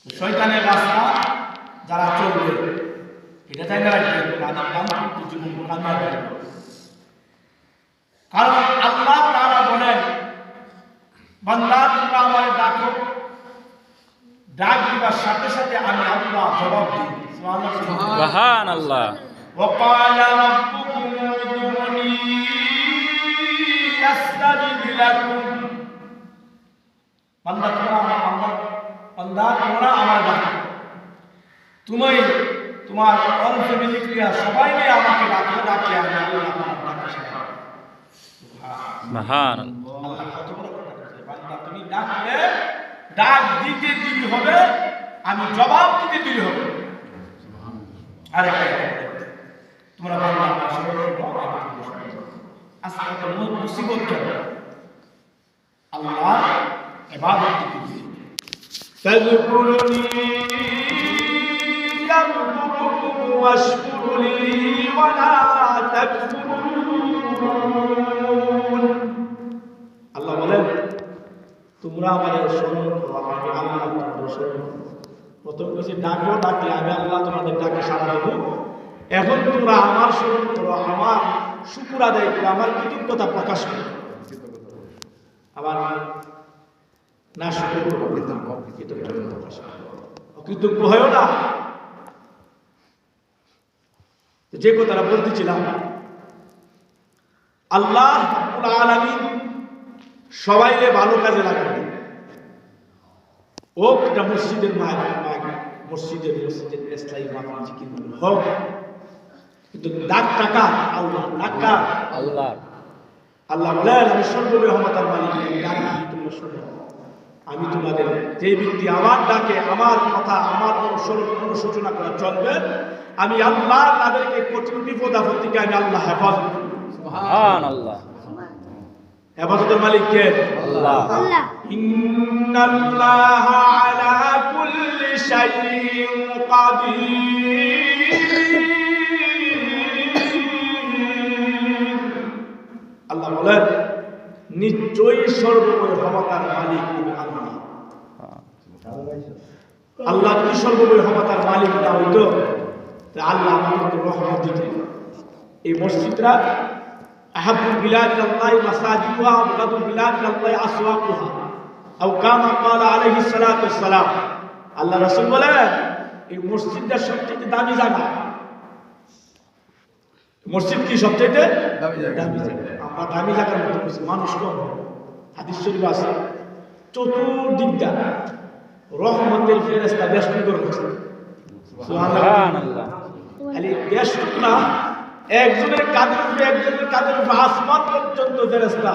শয়তানের রাস্তা যারা চলবে এটা চাই না রাখবে তাদের নাম কিন্তু জীবন কামিয়াব হবে। কারণ আল্লাহ তাআলা বলেন, বান্দা তোমরা আমারে ডাকো, ডাক দিবার সাথে সাথে আমি আল্লাহ জবাব দিই। সুবহানাল্লাহ। وقال ربكم ادعوني استجب لكم। বান্দা তোমরা আমার ডাকো, তুমি তোমার অল ফ্যামিলি ক্রিয়া সবাই নিয়ে আমাকে ডাকো, ডাকলে আমি আল্লাহ আমার ডাকে সাড়া দেব। সুবহানাল্লাহ। আল্লাহ কত বড় কথা বলেছে, বান্দা তুমি ডাকলে ডাক দিতে দেরি হবে, আমি জবাব দিতে দেরি হবে। আর একটা তোমরা বান্দা আমার সরল আজকে তো মুসিবত কেন আল্লাহ ইবাদত দিতে فاذكرني يذكركم واشكروا لي ولا تكفرون। আল্লাহ বলেন তোমরা আমাদের স্মরণ করো, আমি আল্লাহ তোমাদের স্মরণ করব। প্রথম কিছু ডাকো, ডাকলে আমি আল্লাহ তোমাদের ডাকে সাড়া দেব। এখন তোমরা আমার স্মরণ করো, আমার শুকর আদায় করো, আমার কৃতজ্ঞতা প্রকাশ করো। আবার না শুকর করো, কৃতজ্ঞতা প্রকাশ করো, অকৃতজ্ঞ হয়েও না। যে কথাটা বলতেছিলাম, আল্লাহ রাব্বুল আলামিন সবাইকে ভালো কাজে লাগাবে। ও একটা মসজিদের মসজিদের ইসলামী মাহফিল জিকির হোক, কিন্তু ডাক টাকা আল্লাহ, টাকা আল্লাহ। আল্লাহ বলেন আমি সর্বব্যাহমতার মালিক, ডাক তোমরা শোনো। আমি তোমাদের যে ব্যক্তি আমার ডাকে, আমার কথা, আমার অনুশোচনা করা চলবে, আমি আল্লাহ তাদেরকে কঠিন বিপদ আপদ থেকে আমি আল্লাহ হেফাজত করব। সুবহানাল্লাহ। হেফাজতের মালিক কে? আল্লাহ। ইন্নাল্লাহা আলা কুল্লি শাইইন কাদির। আল্লাহ বলেন নিশ্চয়ই সর্বোপরি ক্ষমতার মালিক আমি আল্লাহ। আল্লাহ যদি সর্বোপরি ক্ষমতার মালিক না হইতো আল্লাহ আমাদেরকে রহমত দিতেন। এই মসজিদরা আহাবুল বিলাদ ইলাল্লাহি মাসাজিদুহা ওয়া আবগাদুল বিলাদ ইলাল্লাহি আসওয়াকুহা আও কামা ক্বালা আলাইহিস সালাতু ওয়াস সালাম। আল্লাহ রাসূল বলেন এই মসজিদটা সবচেয়ে দামি জায়গা। মসজিদ কি সবচেয়ে দামি জায়গা? আমরা দামি জায়গার মধ্যে বসে মানুষ কম। হাদিস শরীফ আছে চতুর্দিকটা রহমতের ফেরেশতা বেষ্টন করে রাখছে। সুবহানাল্লাহ। খালি বেষ্টন না, একজনের কাঁধের উপরে একজনের কাঁধের উপরে আসমান পর্যন্ত ফেরেশতা।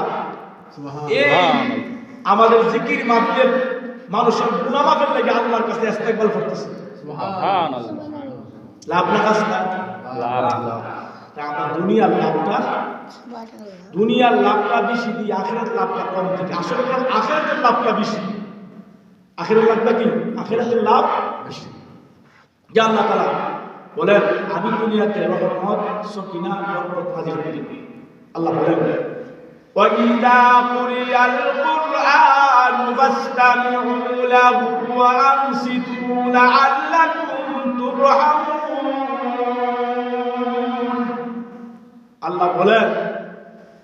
আমাদের জিকির মাহফিলের মানুষের গুনাহ মাফের লাগে আল্লাহর কাছে ইস্তেগফার করতেছে। সুবহানাল্লাহ। লাভ না কাজ না লাভ। আমরা দুনিয়ার লাভটা বেশি দিই, আখিরাতের লাভটা কম দিই। আসলে আখিরাতের লাভটা বেশি। আখিরাতের লাভটা কি? আখিরাতের লাভ বেশি। যে আল্লাহ তাআলা বলেন আমি দুনিয়াতে রহমত, সকিনা, বরকত নাযিল করি। আল্লাহ বলেন ওয়াইদা কুরিয়াল কুরআন ফাসতামিউ লাহু ওয়া আনসিতু লাআল্লাকুম তুরহামুন। আল্লাহ বলেন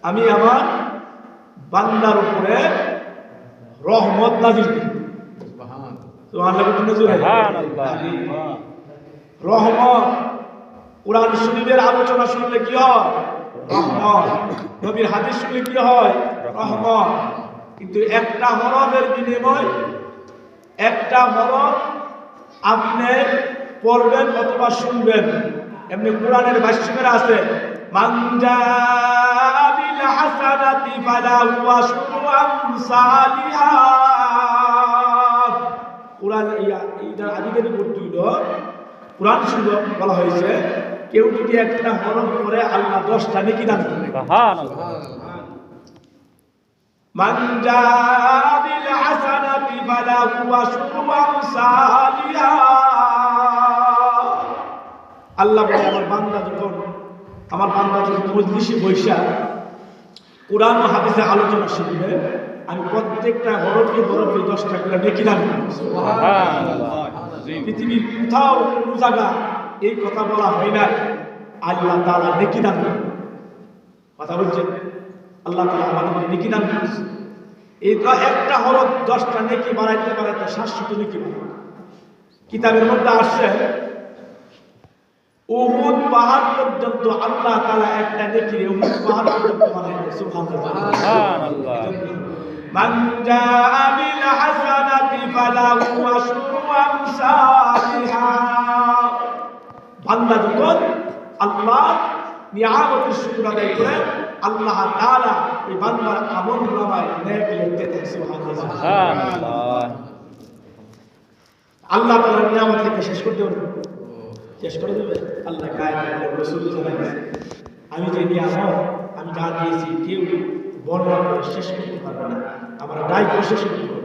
আমি আমার বান্দার উপরে রহমত নাযিল করি। সুবহানাল্লাহ। রহমত কুরআন শরীফের আলোচনা শুনলে কি হয়? রহমত। নবীর হাদিস শুনলে কি হয়? রহমত। কিন্তু একটা হরফের বিনিময়, একটা হরফ আপনি পড়বেন অথবা শুনবেন। এমনি কোরআনের ভাষ্যে আছে মান জাআ বিল হাসানাতি ফালাহু আশরু আমসালিহা। কোরআন এইটার আধিকারিক অর্থ হইল কোরআন শরীফে বলা হয়েছে কেউ যদি একটা হরফ পড়ে আল্লাহ 10টা নেকি দান করবে। সুবহানাল্লাহ। মান জাআ বিল হাসানাতি ফালাহু আশরু আমসালিহা। আল্লাহ বলে আমার বান্দা যখন মজলিসে বৈশা কোরআন ও হাদিসে আলোচনা শুনবে আমি প্রত্যেকটা হরফে হরফে 10টা করে নেকি দান করব। সুবহানাল্লাহ। পৃথিবীর কোথাও কোনো জায়গা এই কথা বলা হয় না আল্লাহ তাআলা নেকি দান করেন। কথা বলছেন আল্লাহ তাআলা আমাদেরকে নেকি দান করেছে। এই একটা হরফ 10টা নেকি বাড়াইতে বাড়াইতে 700 নেকি বাড়ায়। কিতাবের মধ্যে আসছে উহুদ পাহাড় পর্যন্ত আল্লাহ তাআলা একটা নেকি উহুদ পাহাড় পর্যন্ত বানায় দেয়। সুবহানাল্লাহ। মান জাআ বিল হাসানাতি ফালাহু আশরু আমসালিহা। বান্দা যখন আল্লাহ নিয়ামতের শুকর আদায় করে আল্লাহ তাআলা এই বান্দার আমলনামায় নেক লিখতে দেন। সুবহানাল্লাহ। আল্লাহ তাআলার নিয়ামত থেকে শেষ করতে পারবে? শেষ করে দেবে? আল্লাহ কায়েম রাসূল জানাইছে আমি যে নিয়ামত আমি যা দিয়েছি কেউ বর্ণনা করে শেষ করতে পারবে না। আমরা দায় করে শেষ করতে পারবো।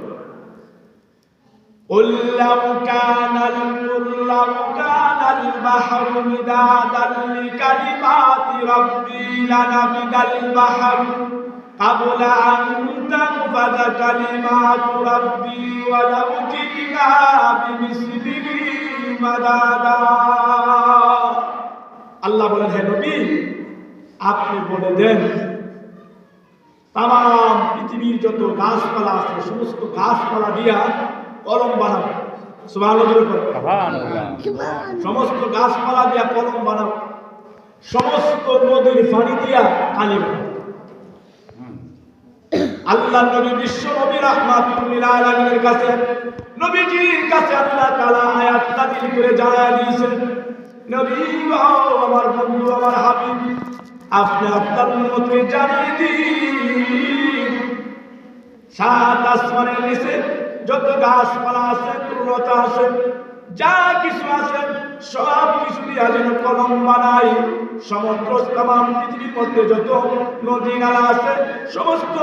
قل لو كان البحر مدادا لكلمات ربي لنفد البحر قبل أن تنفد كلمات ربي ولو جئنا بمثله مدادا। আল্লাহ বলেন হে নবী আপনি বলে দেন তাম পৃথিবীর যত গাছপালা আছে সমস্ত গাছপালা দিয়া কলম বানাবো। সুবহানাল্লাহ। সমস্ত গাছপালা দিয়া কলম বানাবো, সমস্ত নদীর পানি দিয়া কালি বানাবো। আল্লাহ নবী বিশ্ব নবী রাহমাতুল লিল আলামিনের কাছে নবীজির কাছে আল্লাহ তাআলা আয়াত নাযিল করে জানায় দিয়েছেন নবী গো আমার বন্ধু আমার হাবিব আপনি আপনার উম্মতকে জানিয়ে দিন সাত আসমানের নিচে যত গাছপালা আছে তরুলতা আছে যা কিছু আছে সব কিছু দিয়া যেন কলম বানাই। সমগ্র তাম পৃথিবীর মধ্যে যত নদী নালা আছে সমস্ত